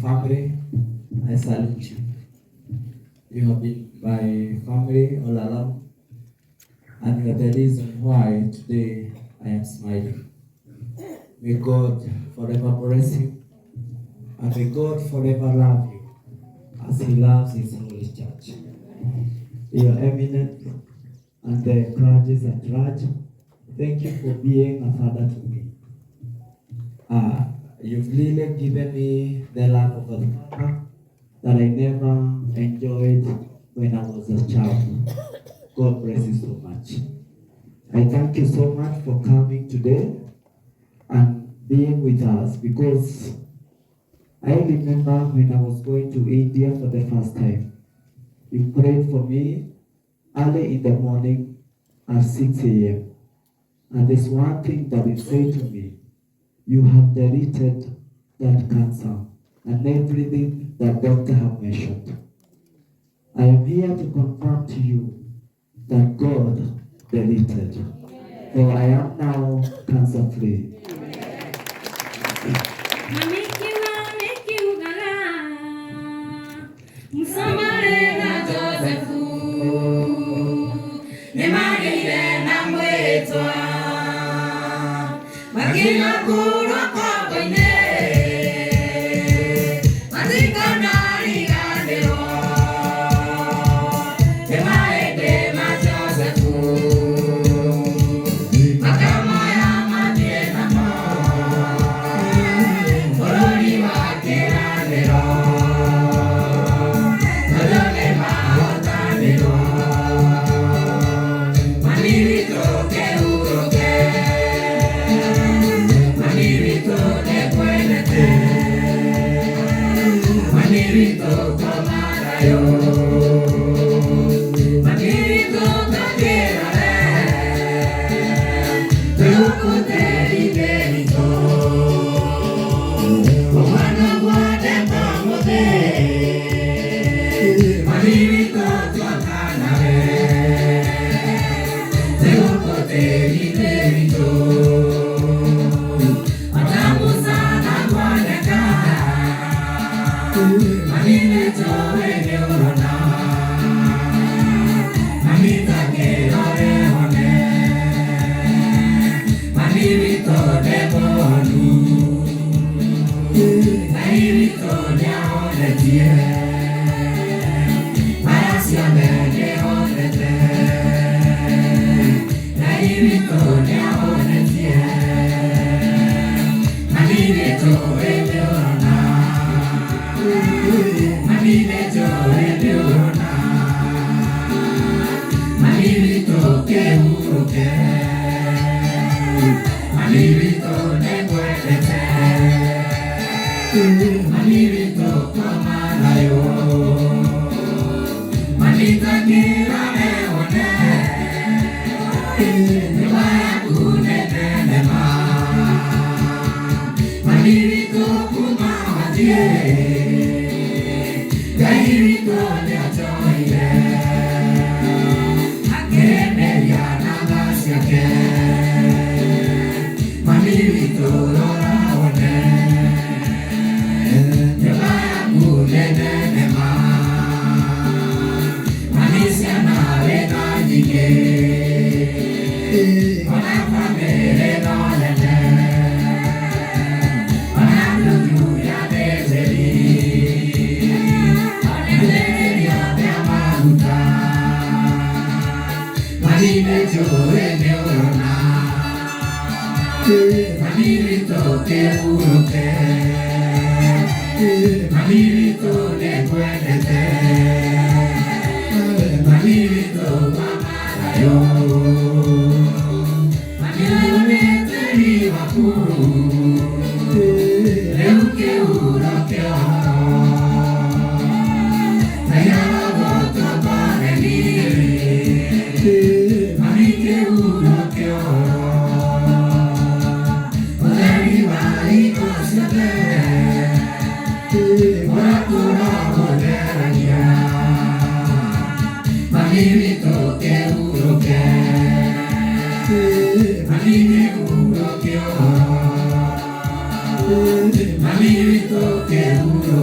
family, I salute you. You have been my family all along, and you are the reason why today I am smiling. May God forever bless you, and may God forever love you as He loves His holy church. Your Eminence and the clergy at large, thank you for being a father to me. You've really given me the love of a father that I never enjoyed when I was a child. God bless you so much. I thank you so much for coming today and being with us, because I remember when I was going to India for the first time, you prayed for me early in the morning at 6 a.m. And there's one thing that you say to me: you have deleted that cancer and everything that doctor have mentioned. I am here to confirm to you that God deleted. For I am now cancer free. Mami,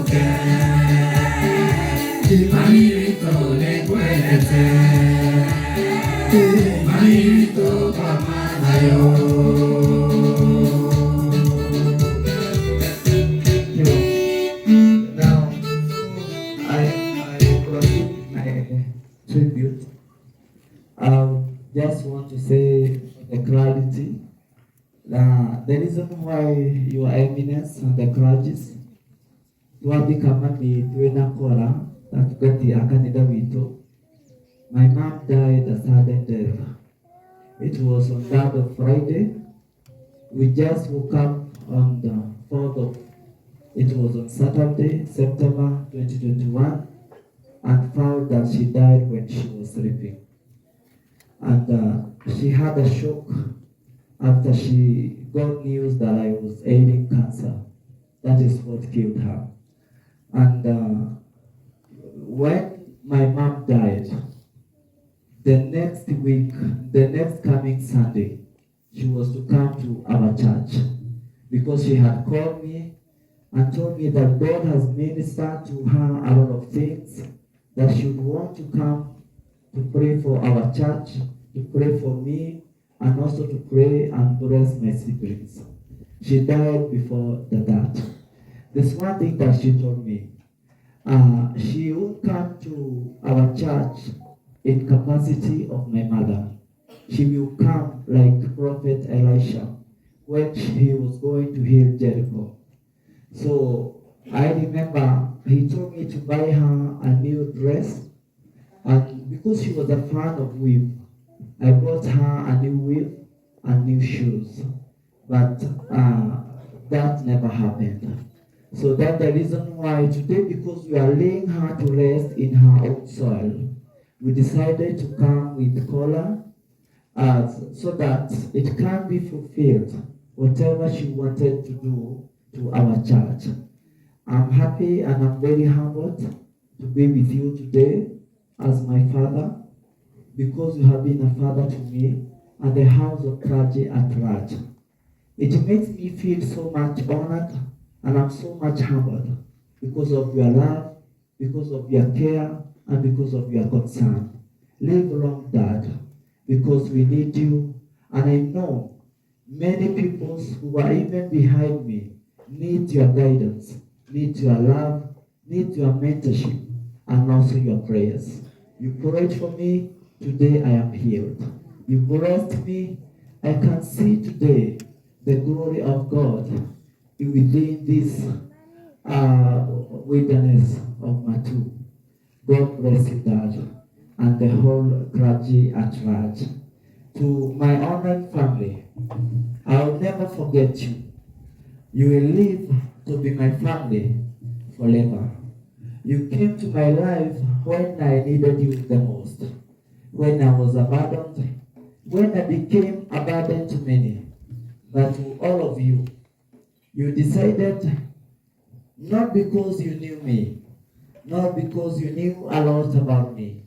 Now, I proceed my tribute. I just want to say the clarity. The reason why Your Eminence and the clergies twandika mami twina kora na tugatia kanitha witu. My mom died a sudden death. It was on that of Friday. We just woke up on the 4th of, it was on Saturday, September 2021, and found that she died when she was sleeping. And she had a shock after she got news that I was ailing cancer. That is what killed her. And when my mom died, the next week, the next coming Sunday, she was to come to our church because she had called me and told me that God has ministered to her a lot of things, that she would want to come to pray for our church, to pray for me, and also to pray and bless my siblings. She died before that. There's one thing that she told me. She would come to our church in capacity of my mother. She will come like Prophet Elisha when he was going to heal Jericho. So I remember he told me to buy her a new dress, and because she was a fan of weave, I bought her a new weave and new shoes. But that never happened. So that's the reason why today, because we are laying her to rest in her own soil, we decided to come with collar so that it can be fulfilled, whatever she wanted to do to our church. I'm happy and I'm very humbled to be with you today as my father, because you have been a father to me and the house of clergy at large. It makes me feel so much honored and I'm so much humbled because of your love, because of your care, and because of your concern. Live long, Dad, because we need you. And I know many people who are even behind me need your guidance, need your love, need your mentorship, and also your prayers. You prayed for me, today I am healed. You blessed me, I can see today the glory of God within this wilderness of Matu. God bless you, Dad, and the whole clergy at large. To my honored family, I will never forget you. You will live to be my family forever. You came to my life when I needed you the most, when I was abandoned, when I became a burden to many. But to all of you, you decided, not because you knew me, not because you knew a lot about me,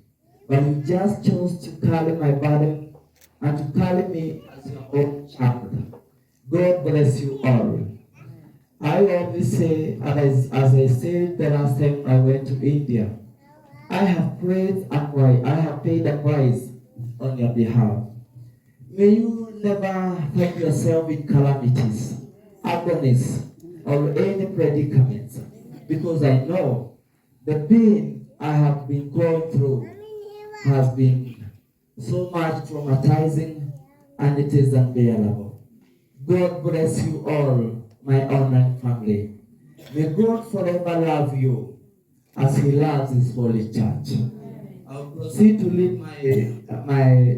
but you just chose to carry my burden and to carry me as your own child. God bless you all. I always say, as I said the last time I went to India, I have prayed and I have paid a price on your behalf. May you never find yourself in calamities, agonies, or any predicaments, because I know the pain I have been going through has been so much traumatizing, and it is unbearable. God bless you all, my online family. May God forever love you as He loves His holy church. I'll proceed to lead my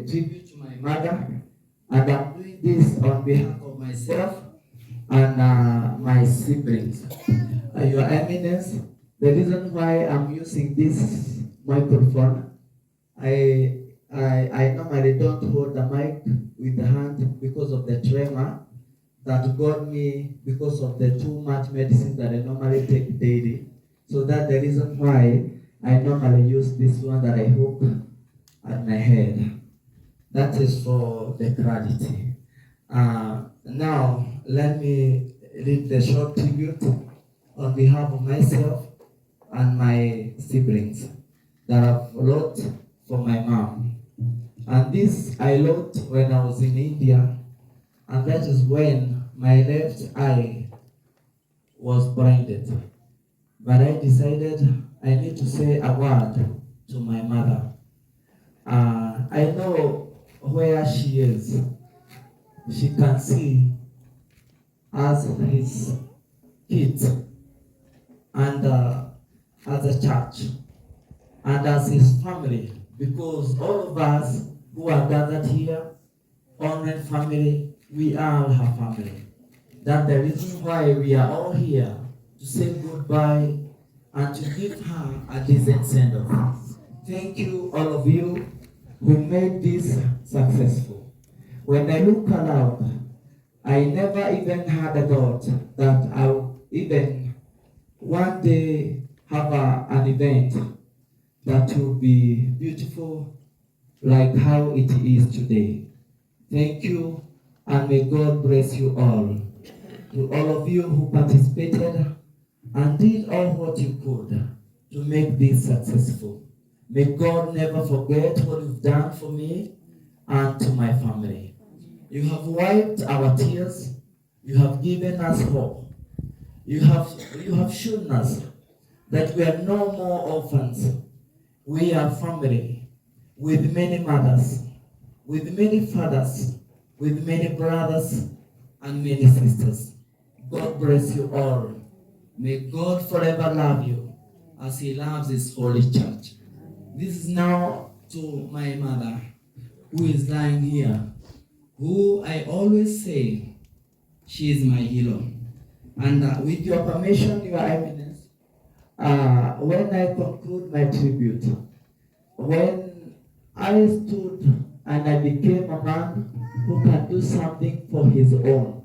tribute to my mother, and I'm doing this on behalf of myself and my siblings. Your Eminence, the reason why I'm using this microphone, I normally don't hold the mic with the hand because of the tremor that got me because of the too much medicine that I normally take daily. So that's the reason why I normally use this one that I hook at my head. That is for the clarity. Now, let me read the short tribute on behalf of myself and my siblings that I've wrote for my mom. And this I wrote when I was in India, and that is when my left eye was blinded. But I decided I need to say a word to my mother. I know where she is. She can see as his kids and as a church and as his family, because all of us who are gathered here, online family, we are her family. That's the reason why we are all here, to say goodbye and to give her a decent send-off. Thank you, all of you, who made this successful. When I look around, I never even had a thought that I would even one day have an event that will be beautiful like how it is today. Thank you, and may God bless you all. To all of you who participated and did all what you could to make this successful. May God never forget what you've done for me and to my family. You have wiped our tears. You have given us hope. You have shown us that we are no more orphans. We are family with many mothers, with many fathers, with many brothers and many sisters. God bless you all. May God forever love you as He loves His holy church. This is now to my mother, who is lying here, who I always say she is my hero. And with your permission, Your Eminence, when I conclude my tribute, when I stood and I became a man who can do something for his own,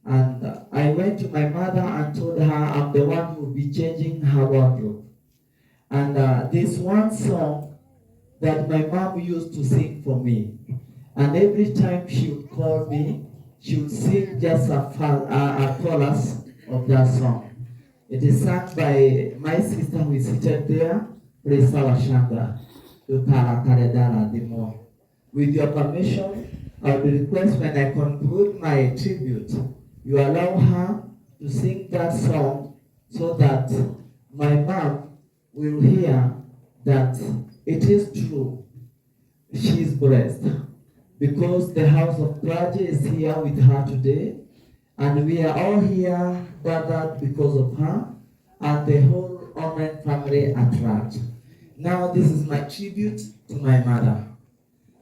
and I went to my mother and told her I'm the one who will be changing her wardrobe. And there's one song that my mom used to sing for me. And every time she would call me, she would sing just a chorus of that song. It is sung by my sister who is seated there, Risa Washanga, Utara Karedara Dimo. With your permission, I will request when I conclude my tribute, you allow her to sing that song so that my mom will hear that it is true. She is blessed because the house of clergy is here with her today, and we are all here gathered because of her and the whole online family at large. Now this is my tribute to my mother.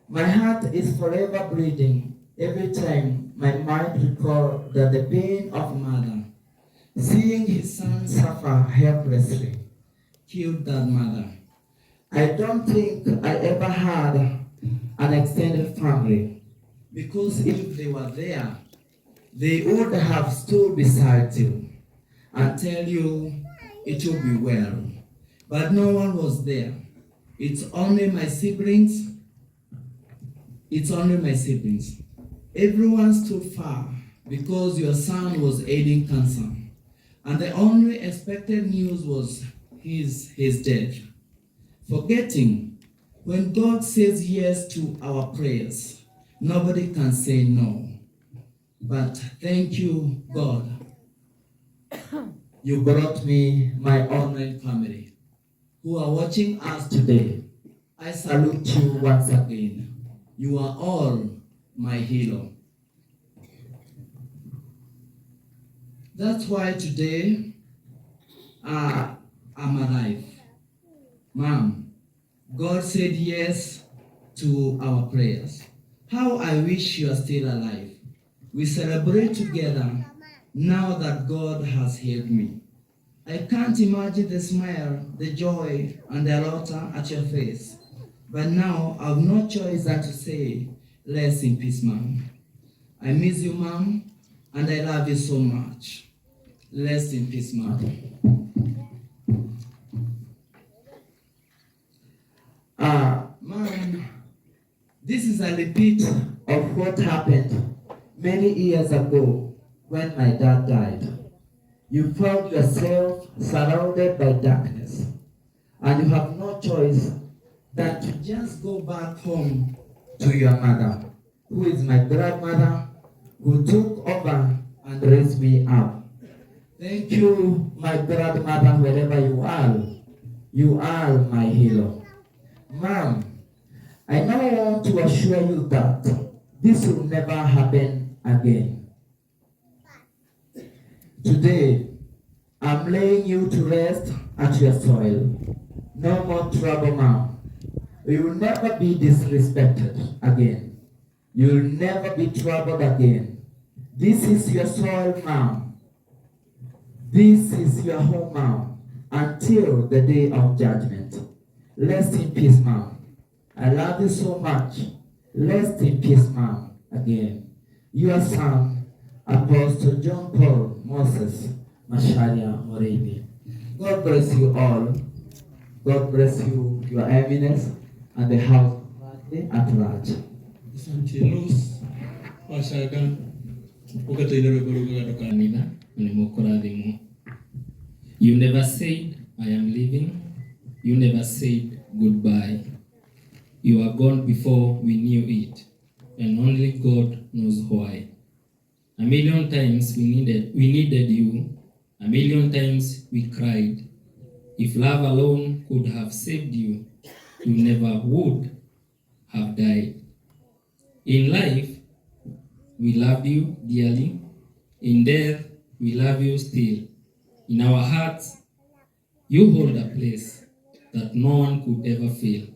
My heart is forever bleeding every time my mind recalls that the pain of mother, seeing his son suffer helplessly, killed that mother. I don't think I ever had an extended family, because if they were there, they would have stood beside you and tell you it will be well. But no one was there. It's only my siblings. Everyone stood far because your son was ailing cancer, and the only expected news was his death. Forgetting, when God says yes to our prayers, nobody can say no. But thank you, God. You brought me my online family who are watching us today. I salute you once again. You are all my hero. That's why today I'm alive. Mom, God said yes to our prayers. How I wish you are still alive. We celebrate together now that God has healed me. I can't imagine the smile, the joy, and the laughter at your face. But now I have no choice than to say, rest in peace, Mom. I miss you, Mom, and I love you so much. Rest in peace, Mom. Mom, this is a repeat of what happened many years ago when my dad died. You found yourself surrounded by darkness, and you have no choice than to just go back home to your mother, who is my grandmother, who took over and raised me up. Thank you, my grandmother, wherever you are. You are my hero. Mom, I now want to assure you that this will never happen again. Today, I'm laying you to rest at your soil. No more trouble, Mom. You will never be disrespected again. You will never be troubled again. This is your soil, Mom. This is your home, Mom, until the day of judgment. Rest in peace, Mom. I love you so much. Rest in peace, Mom. Again, your son, Apostle John Paul Moses Masharia Morebi. God bless you all. God bless you, your eminence, and the house at large. You never said, I am leaving. You never said goodbye. You are gone before we knew it, and only God knows why. A million times we needed you. A million times we cried. If love alone could have saved you, you never would have died. In life, we loved you dearly. In death, we love you still. In our hearts, you hold a place that no one could ever fill.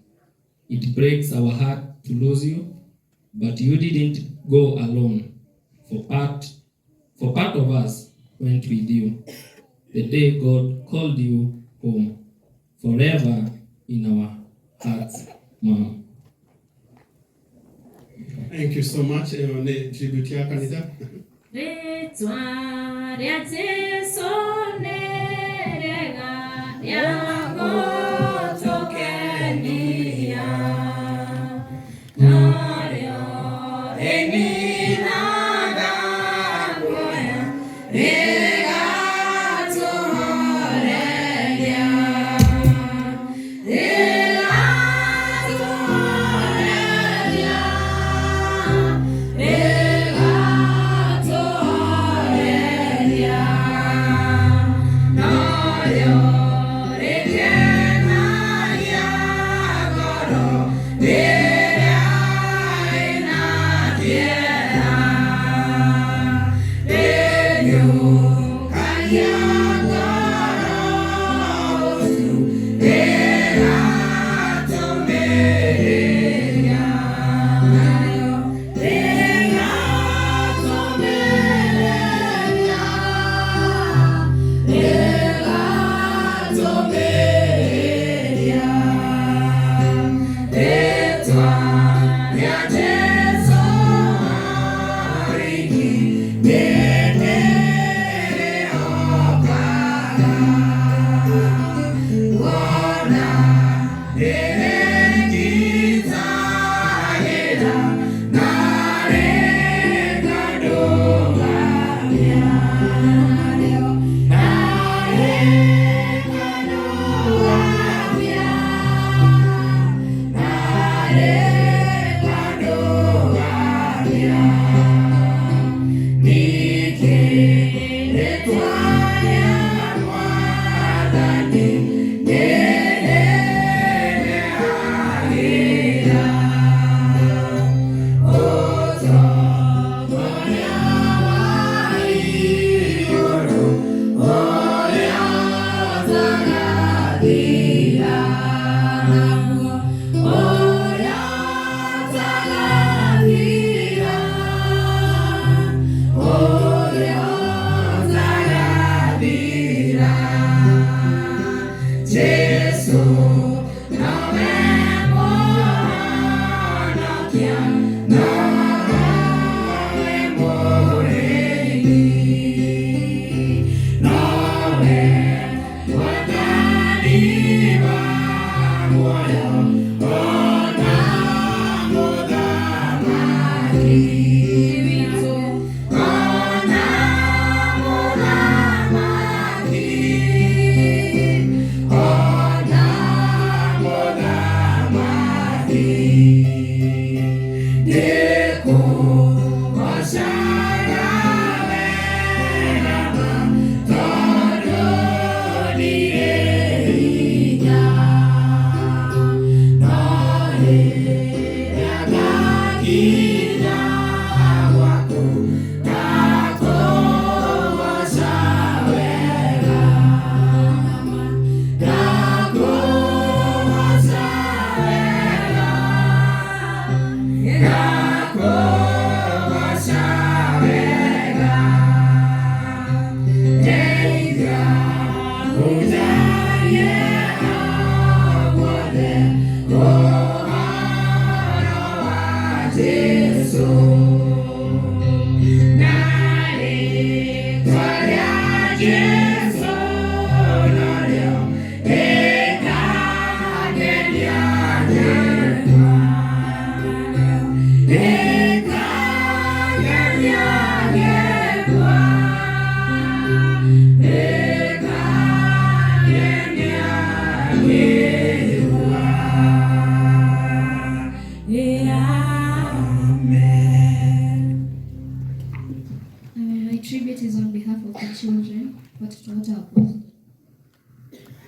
It breaks our heart to lose you, but you didn't go alone. For part of us went with you. The day God called you home, forever in our hearts, Mom. Thank you so much. Tribute ya kanisa. Me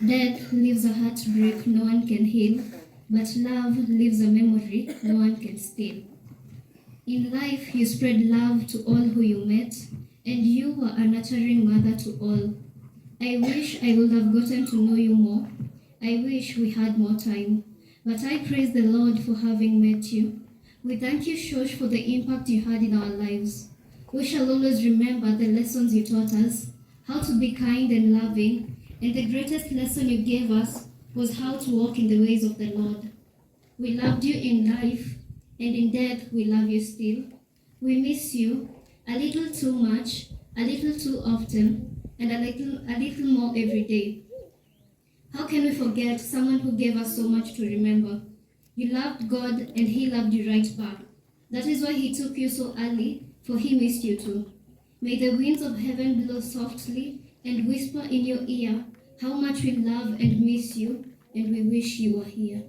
Death leaves a heartbreak no one can heal, but love leaves a memory no one can steal. In life, you spread love to all who you met, and you were a nurturing mother to all. I wish I would have gotten to know you more. I wish we had more time, but I praise the Lord for having met you. We thank you, Shosh, for the impact you had in our lives. We shall always remember the lessons you taught us, how to be kind and loving, and the greatest lesson you gave us was how to walk in the ways of the Lord. We loved you in life, and in death we love you still. We miss you a little too much, a little too often, and a little more every day. How can we forget someone who gave us so much to remember? You loved God, and He loved you right back. That is why He took you so early, for He missed you too. May the winds of heaven blow softly and whisper in your ear how much we love and miss you, and we wish you were here.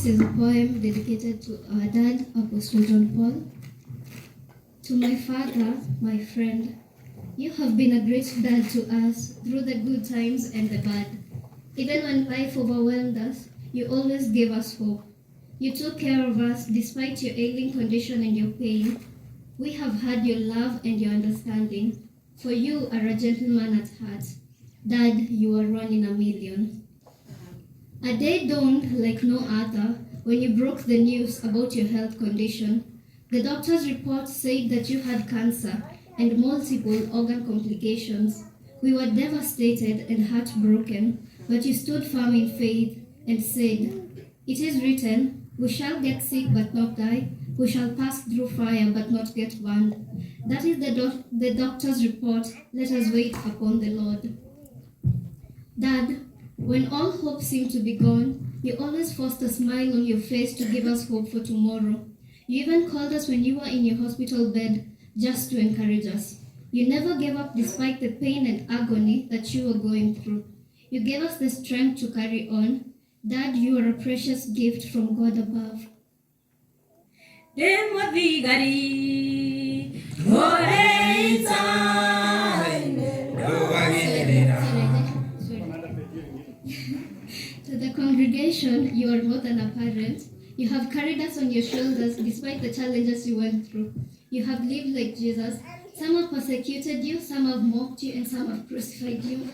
is a poem dedicated to our dad, Apostle John Paul. To my father, my friend, you have been a great dad to us through the good times and the bad. Even when life overwhelmed us, you always gave us hope. You took care of us despite your ailing condition and your pain. We have had your love and your understanding, for you are a gentleman at heart. Dad, you are one in a million. A day dawned like no other when you broke the news about your health condition. The doctor's report said that you had cancer and multiple organ complications. We were devastated and heartbroken, but you stood firm in faith and said, "It is written, we shall get sick but not die. We shall pass through fire but not get burned." That is the doctor's report. Let us wait upon the Lord. Dad, when all hope seemed to be gone, you always forced a smile on your face to give us hope for tomorrow. You even called us when you were in your hospital bed just to encourage us. You never gave up despite the pain and agony that you were going through. You gave us the strength to carry on. Dad, you are a precious gift from God above. To the congregation, you are more than a parent. You have carried us on your shoulders despite the challenges you went through. You have lived like Jesus. Some have persecuted you, some have mocked you, and some have crucified you.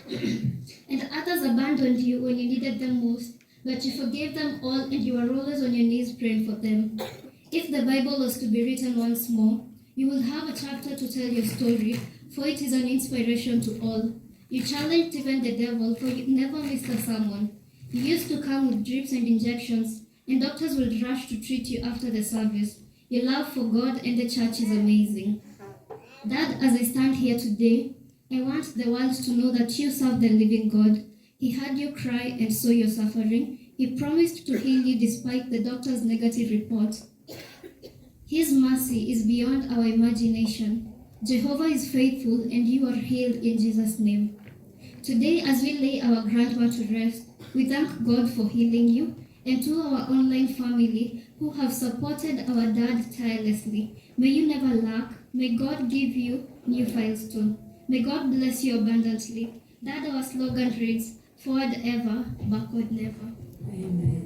And others abandoned you when you needed them most. But you forgave them all, and you are always on your knees praying for them. If the Bible was to be written once more, you will have a chapter to tell your story, for it is an inspiration to all. You challenged even the devil, for you never missed a sermon. You used to come with drips and injections, and doctors would rush to treat you after the service. Your love for God and the church is amazing. Dad, as I stand here today, I want the world to know that you serve the living God. He heard your cry and saw your suffering. He promised to heal you despite the doctor's negative report. His mercy is beyond our imagination. Jehovah is faithful, and you are healed in Jesus' name. Today, as we lay our grandma to rest, we thank God for healing you, and to our online family who have supported our dad tirelessly. May you never lack. May God give you new files too. May God bless you abundantly. Dad, our slogan reads, "Forward ever, backward never." Amen.